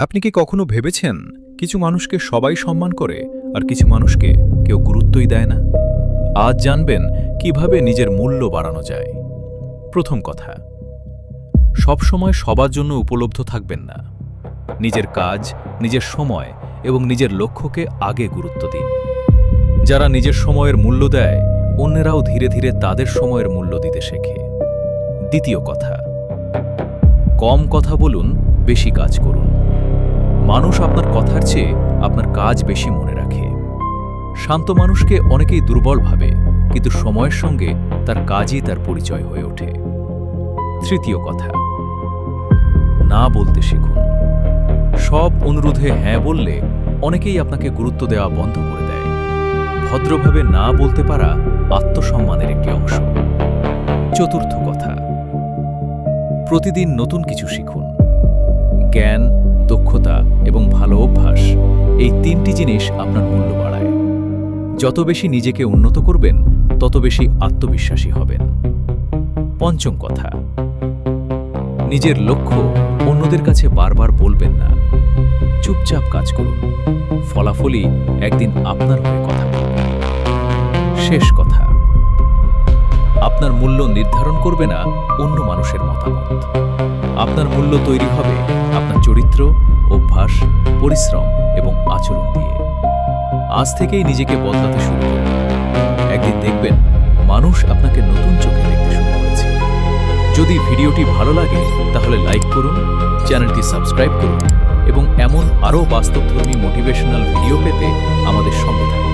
আপনি কি কখনো ভেবেছেন কিছু মানুষকে সবাই সম্মান করে আর কিছু মানুষকে কেউ গুরুত্বই দেয় না? আজ জানবেন কিভাবে নিজের মূল্য বাড়ানো যায়। প্রথম কথা, সব সময় সবার জন্য উপলব্ধ থাকবেন না। নিজের কাজ, নিজের সময় এবং নিজের লক্ষ্যকে আগে গুরুত্ব দিন। যারা নিজের সময়ের মূল্য দেয়, অন্যেরাও ধীরে ধীরে তাদের সময়ের মূল্য দিতে শেখে। দ্বিতীয় কথা, কম কথা বলুন, বেশি কাজ করুন। মানুষ আপনার কথার চেয়ে আপনার কাজ বেশি মনে রাখে। শান্ত মানুষকে অনেকেই দুর্বল ভাবে, কিন্তু সময়ের সঙ্গে তার কাজই তার পরিচয় হয়ে ওঠে। তৃতীয় কথা, না বলতে শিখুন। সব অনুরোধে হ্যাঁ বললে অনেকেই আপনাকে গুরুত্ব দেওয়া বন্ধ করে দেয়। ভদ্রভাবে না বলতে পারা আত্মসম্মানের একটি অংশ। চতুর্থ কথা, প্রতিদিন নতুন কিছু শিখুন। জ্ঞান, দক্ষতা এবং ভালো অভ্যাস, এই তিনটি জিনিস আপনার মূল্য বাড়ায়। যত বেশি নিজেকে উন্নত করবেন, তত বেশি আত্মবিশ্বাসী হবেন। পঞ্চম কথা, নিজের লক্ষ্য অন্যদের কাছে বারবার বলবেন না। চুপচাপ কাজ করুন, ফলাফলই একদিন আপনার হয়ে কথা বলবে। শেষ কথা, আপনার মূল্য নির্ধারণ করবে না অন্য মানুষের মতামত। আপনার মূল্য তৈরি হবে আপনার চরিত্র, অভ্যাস, পরিশ্রম এবং আচরণ দিয়ে। আজ থেকেই নিজেকে বদলাতে শুরু করুন। একদিন দেখবেন মানুষ আপনাকে নতুন চোখে দেখতে শুরু করেছে। যদি ভিডিওটি ভালো লাগে তাহলে লাইক করুন, চ্যানেলটি সাবস্ক্রাইব করুন এবং এমন আরও বাস্তবধর্মী মোটিভেশনাল ভিডিও পেতে আমাদের সঙ্গে থাকুন।